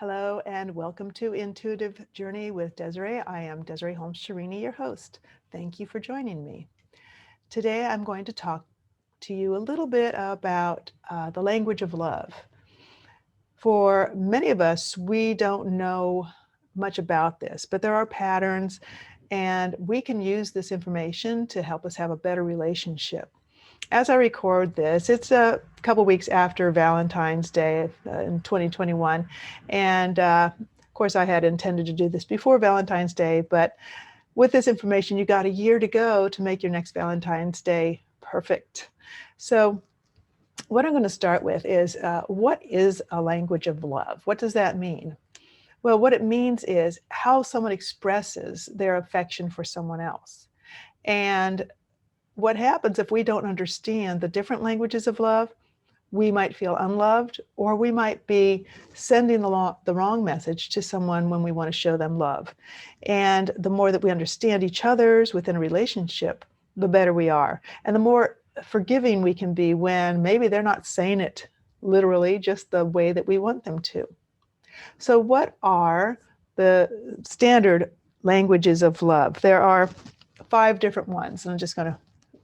Hello and welcome to Intuitive Journey with Desiree. I am Desiree Holmes Scherini, your host. Thank you for joining me. Today I'm going to talk to you a little bit about the language of love. For many of us, we don't know much about this, but there are patterns, and we can use this information to help us have a better relationship. As I record this, it's a couple weeks after Valentine's Day in 2021. And of course, I had intended to do this before Valentine's Day, but with this information, you got a year to go to make your next Valentine's Day perfect. So, what I'm going to start with is what is a language of love? What does that mean? Well, what it means is how someone expresses their affection for someone else. And what happens if we don't understand the different languages of love? We might feel unloved, or we might be sending the wrong message to someone when we want to show them love. And the more that we understand each other's within a relationship, the better we are. And the more forgiving we can be when maybe they're not saying it literally, just the way that we want them to. So, what are the standard languages of love? There are 5 different ones, and I'm just going to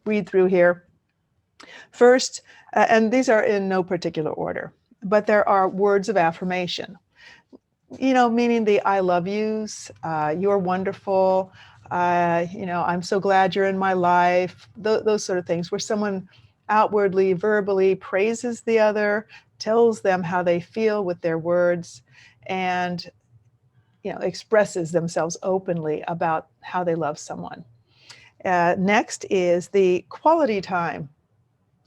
read through here. First, and these are in no particular order, but there are words of affirmation, meaning the I love yous, you're wonderful, I'm so glad you're in my life, those sort of things, where someone outwardly, verbally praises the other, tells them how they feel with their words, and expresses themselves openly about how they love someone. Next is the quality time.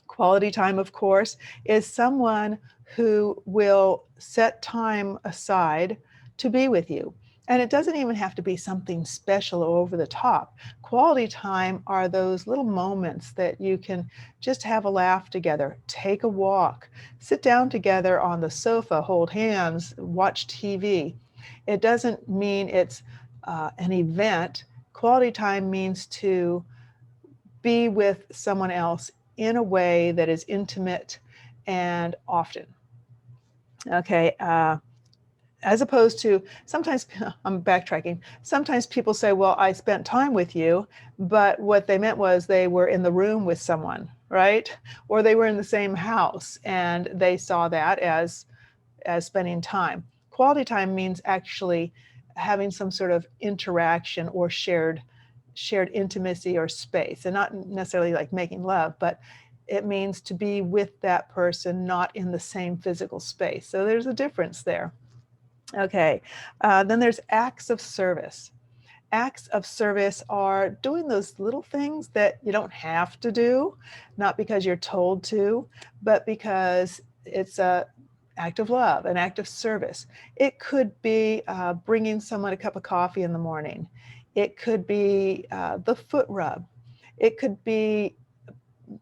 Quality time, of course, is someone who will set time aside to be with you. And it doesn't even have to be something special or over the top. Quality time are those little moments that you can just have a laugh together, take a walk, sit down together on the sofa, hold hands, watch TV. It doesn't mean it's an event. Quality time means to be with someone else in a way that is intimate and often. Okay. As opposed to sometimes, I'm backtracking. Sometimes people say, well, I spent time with you, but what they meant was they were in the room with someone, right? Or they were in the same house and they saw that as spending time. Quality time means actually having some sort of interaction or shared intimacy or space, and not necessarily like making love, but it means to be with that person, not in the same physical space. So there's a difference there. Okay, then there's acts of service. Acts of service are doing those little things that you don't have to do, not because you're told to, but because it's a act of love, an act of service. It could be bringing someone a cup of coffee in the morning. It could be the foot rub. It could be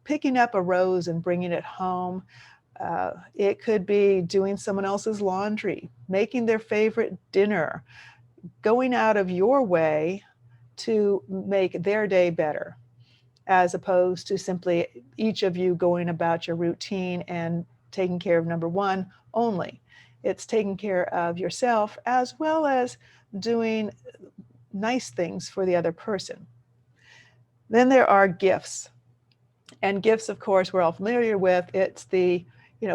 picking up a rose and bringing it home. It could be doing someone else's laundry, making their favorite dinner, going out of your way to make their day better, as opposed to simply each of you going about your routine and taking care of number one only. It's taking care of yourself as well as doing nice things for the other person. Then there are gifts. And gifts, of course, we're all familiar with. It's the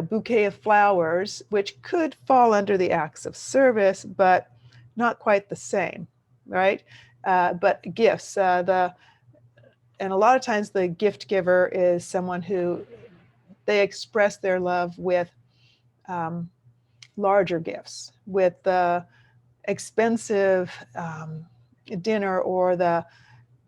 bouquet of flowers, which could fall under the acts of service, but not quite the same, right? But gifts, and a lot of times the gift giver is someone who they express their love with larger gifts, with the expensive dinner or the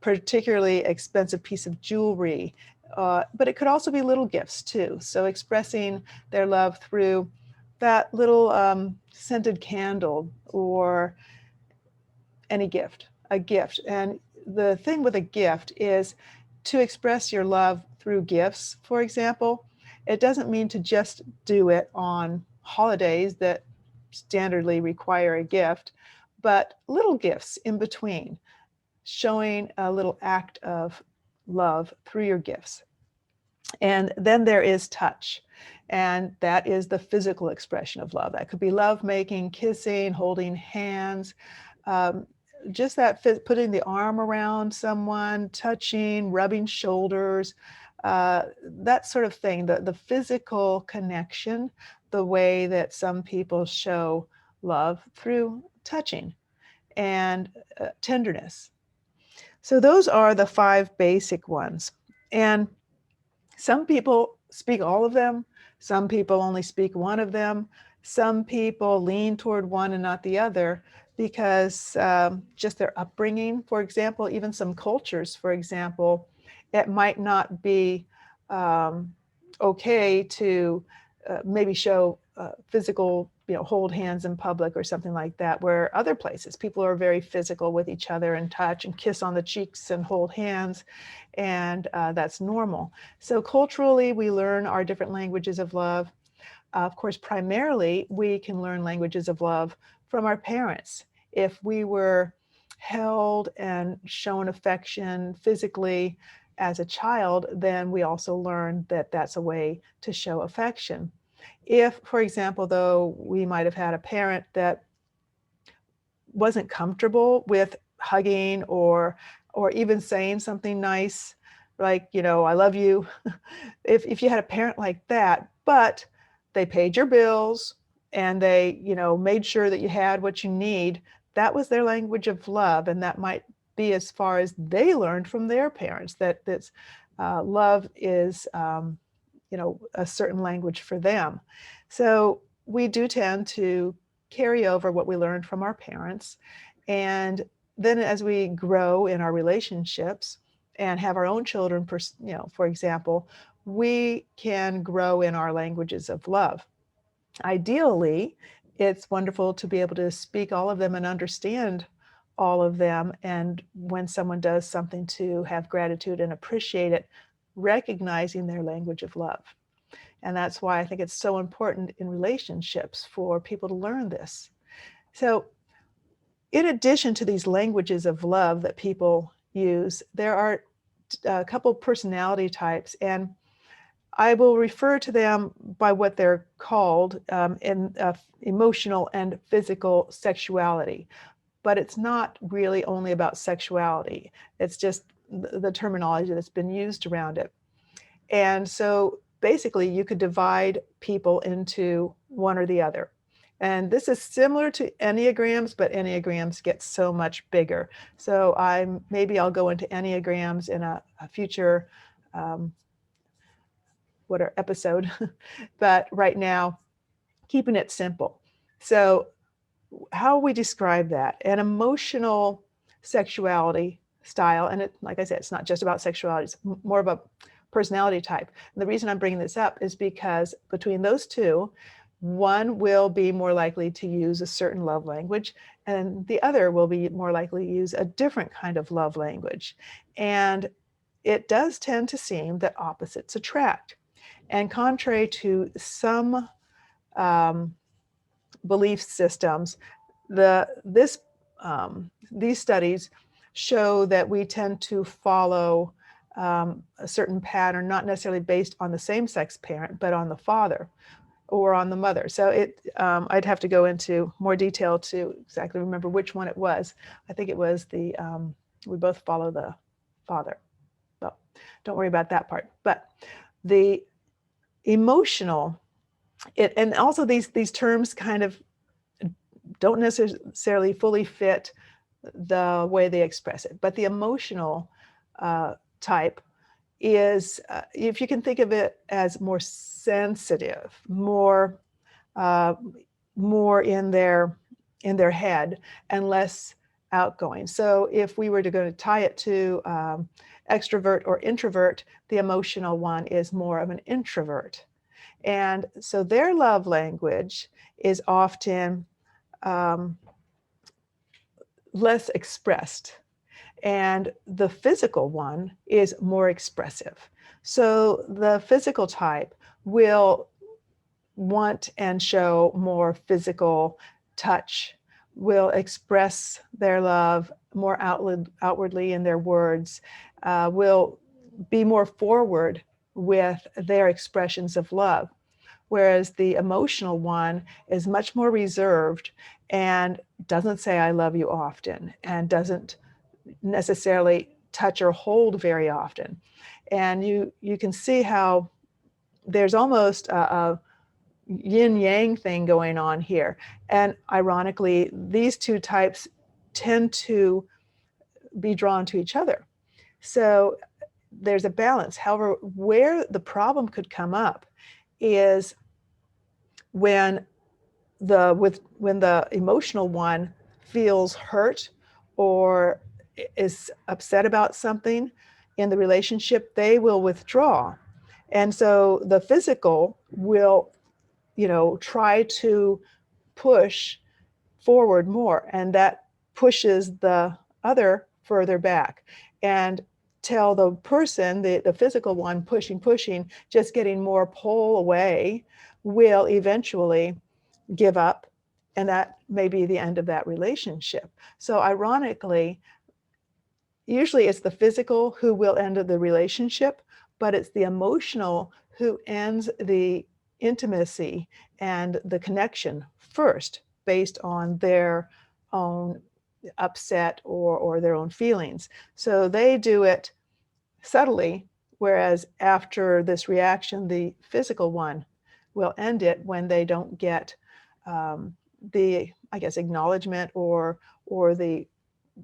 particularly expensive piece of jewelry. But it could also be little gifts too. So expressing their love through that little scented candle or any gift, a gift. And the thing with a gift is to express your love through gifts, for example. It doesn't mean to just do it on holidays that standardly require a gift, but little gifts in between, showing a little act of love through your gifts. And then there is touch. And that is the physical expression of love. That could be love making, kissing, holding hands, um, just that putting the arm around someone, touching, rubbing shoulders, that sort of thing. The physical connection, the way that some people show love through touching and tenderness. So those are the 5 basic ones. And some people speak all of them. Some people only speak one of them. Some people lean toward one and not the other because just their upbringing, for example, even some cultures, for example, it might not be okay to maybe show physical, hold hands in public or something like that, where other places people are very physical with each other and touch and kiss on the cheeks and hold hands, and that's normal. So culturally, we learn our different languages of love. Of course, primarily, we can learn languages of love from our parents. If we were held and shown affection physically as a child, then we also learn that that's a way to show affection. If, for example, though, we might have had a parent that wasn't comfortable with hugging or even saying something nice, like, I love you. If you had a parent like that, but they paid your bills and they, made sure that you had what you need, that was their language of love. And that might be as far as they learned from their parents, that's love is, a certain language for them. So we do tend to carry over what we learned from our parents. And then as we grow in our relationships and have our own children, for example, we can grow in our languages of love. Ideally, it's wonderful to be able to speak all of them and understand all of them. And when someone does something, to have gratitude and appreciate it, recognizing their language of love. And that's why I think it's so important in relationships for people to learn this. So, in addition to these languages of love that people use, there are a couple personality types, and I will refer to them by what they're called in emotional and physical sexuality. But it's not really only about sexuality. It's just the terminology that's been used around it. And so basically, you could divide people into one or the other. And this is similar to Enneagrams, but Enneagrams get so much bigger. So maybe I'll go into Enneagrams in a future episode. But right now, keeping it simple. So how we describe that, an emotional sexuality style, and like I said, it's not just about sexuality, it's more about personality type. And the reason I'm bringing this up is because between those two, one will be more likely to use a certain love language, and the other will be more likely to use a different kind of love language. And it does tend to seem that opposites attract. And contrary to some belief systems, these studies show that we tend to follow a certain pattern, not necessarily based on the same-sex parent, but on the father or on the mother. So I'd have to go into more detail to exactly remember which one it was. I think it was we both follow the father. Well, don't worry about that part. But the emotional, and also these terms kind of don't necessarily fully fit the way they express it. But the emotional type is, if you can think of it as more sensitive, more in their head, and less outgoing. So if we were to go to tie it to extrovert or introvert, the emotional one is more of an introvert. And so their love language is often less expressed, and the physical one is more expressive. So the physical type will want and show more physical touch, will express their love more outwardly in their words, will be more forward with their expressions of love, whereas the emotional one is much more reserved and doesn't say I love you often and doesn't necessarily touch or hold very often. And you can see how there's almost a yin yang thing going on here. And ironically, these two types tend to be drawn to each other. So there's a balance. However, where the problem could come up is when when the emotional one feels hurt or is upset about something in the relationship, they will withdraw. And so the physical will, try to push forward more, and that pushes the other further back. And tell the person, the physical one pushing, just getting more pull away, will eventually give up, and that may be the end of that relationship. So ironically, usually it's the physical who will end the relationship, but it's the emotional who ends the intimacy and the connection first, based on their own upset or their own feelings. So they do it subtly, whereas after this reaction, the physical one will end it when they don't get the, I guess, acknowledgement or the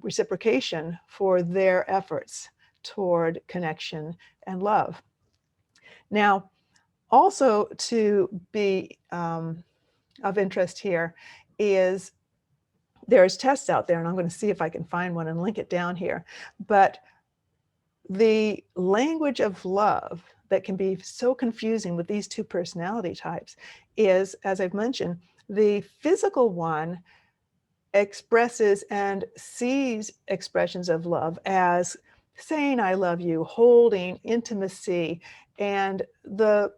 reciprocation for their efforts toward connection and love. Now, also to be of interest here is there's tests out there, and I'm going to see if I can find one and link it down here. But the language of love that can be so confusing with these two personality types is, as I've mentioned, the physical one expresses and sees expressions of love as saying I love you, holding, intimacy, and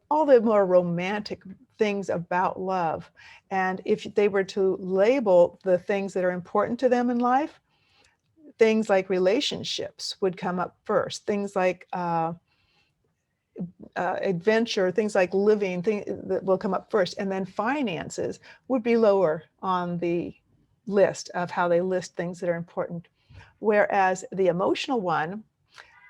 all the more romantic things about love. And if they were to label the things that are important to them in life, things like relationships would come up first. Things like adventure, things like living, things that will come up first. And then finances would be lower on the list of how they list things that are important. Whereas the emotional one,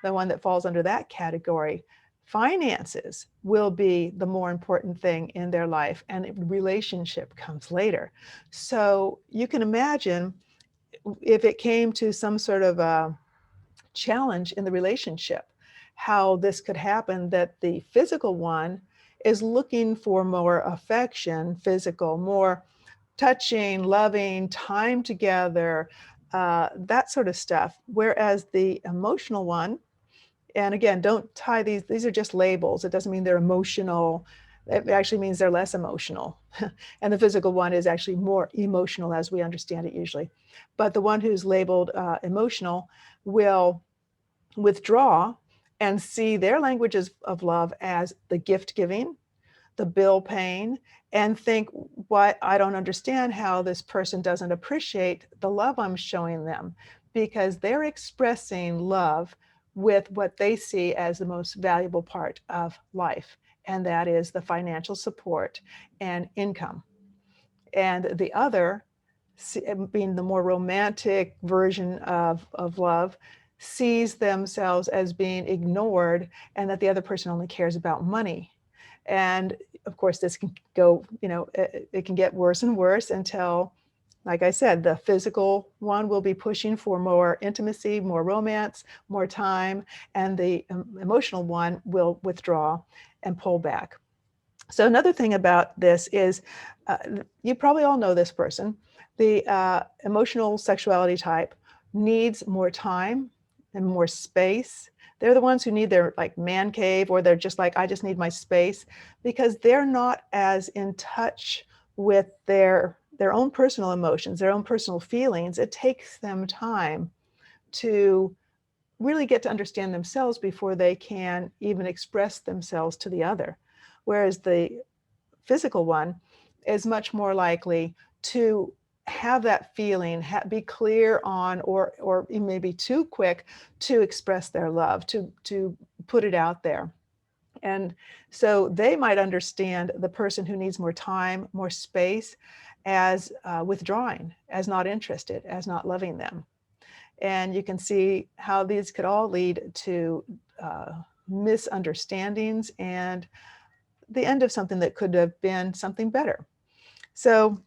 the one that falls under that category, finances will be the more important thing in their life, and relationship comes later. So you can imagine if it came to some sort of a challenge in the relationship, how this could happen, that the physical one is looking for more affection, physical, more touching, loving, time together, that sort of stuff. Whereas the emotional one, and again, don't tie these are just labels. It doesn't mean they're emotional. It actually means they're less emotional. And the physical one is actually more emotional as we understand it usually. But the one who's labeled emotional will withdraw and see their languages of love as the gift giving, the bill paying, and think, what, I don't understand how this person doesn't appreciate the love I'm showing them, because they're expressing love with what they see as the most valuable part of life, and that is the financial support and income. And the other, being the more romantic version of love, sees themselves as being ignored, and that the other person only cares about money. And of course, this can go, it can get worse and worse until, like I said, the physical one will be pushing for more intimacy, more romance, more time, and the emotional one will withdraw and pull back. So another thing about this is, you probably all know this person. The emotional sexuality type needs more time and more space. They're the ones who need their like man cave, or they're just like, I just need my space, because they're not as in touch with their own personal emotions, their own personal feelings. It takes them time to really get to understand themselves before they can even express themselves to the other. Whereas the physical one is much more likely to have that feeling, be clear on, or maybe too quick to express their love, to put it out there. And so they might understand the person who needs more time, more space, as withdrawing, as not interested, as not loving them. And you can see how these could all lead to misunderstandings and the end of something that could have been something better. So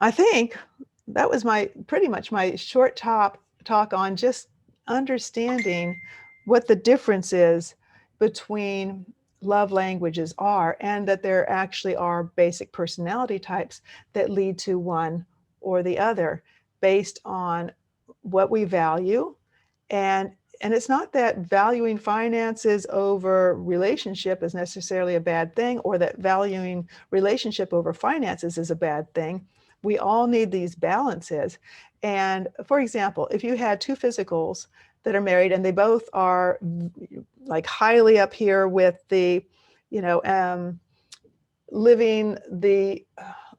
I think that was pretty much my short talk on just understanding what the difference is between love languages are, and that there actually are basic personality types that lead to one or the other based on what we value. And it's not that valuing finances over relationship is necessarily a bad thing, or that valuing relationship over finances is a bad thing. We all need these balances. And for example, if you had two physicals that are married and they both are like highly up here with the, you know, living the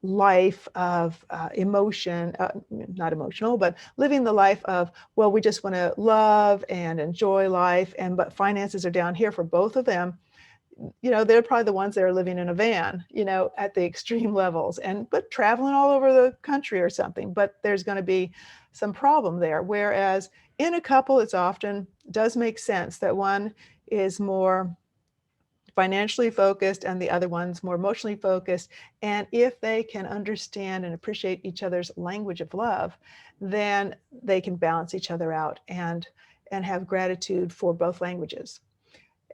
life of emotion, not emotional, but living the life of, well, we just want to love and enjoy life, but finances are down here for both of them. They're probably the ones that are living in a van, at the extreme levels, but traveling all over the country or something. But there's going to be some problem there. Whereas in a couple, it's often does make sense that one is more financially focused and the other one's more emotionally focused. And if they can understand and appreciate each other's language of love, then they can balance each other out and have gratitude for both languages.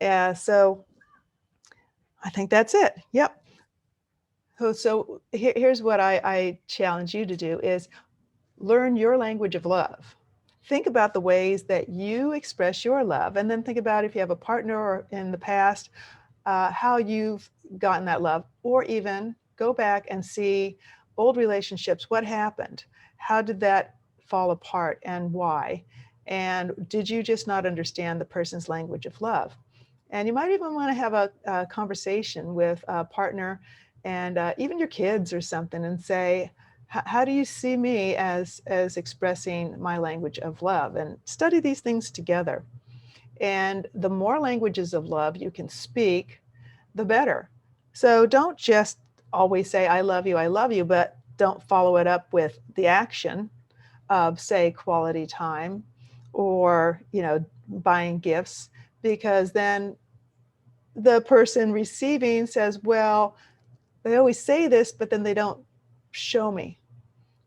So I think that's it. Yep. So here's what I challenge you to do is learn your language of love. Think about the ways that you express your love, and then think about if you have a partner or in the past, how you've gotten that love, or even go back and see old relationships. What happened? How did that fall apart and why? And did you just not understand the person's language of love? And you might even want to have a conversation with a partner and even your kids or something, and say, how do you see me as expressing my language of love? And study these things together. And the more languages of love you can speak, the better. So don't just always say, I love you, but don't follow it up with the action of, say, quality time or, buying gifts, because then the person receiving says, well, they always say this, but then they don't show me,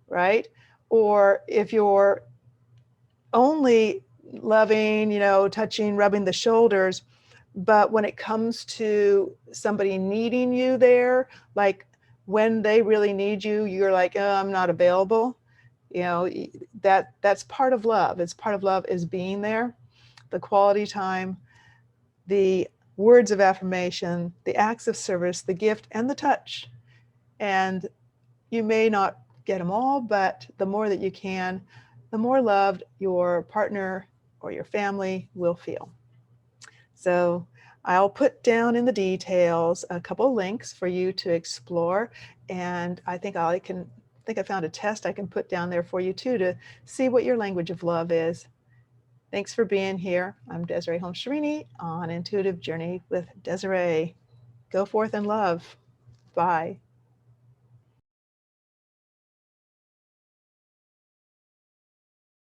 right? Or if you're only loving, touching, rubbing the shoulders, but when it comes to somebody needing you there, like when they really need you, you're like, oh, I'm not available. That's part of love. It's part of love is being there, the quality time, the words of affirmation, the acts of service, the gift, and the touch. And you may not get them all, but the more that you can, the more loved your partner or your family will feel. So I'll put down in the details a couple links for you to explore. And I think I found a test I can put down there for you too, to see what your language of love is. Thanks for being here. I'm Desiree Holmes Scherini on Intuitive Journey with Desiree. Go forth in love. Bye.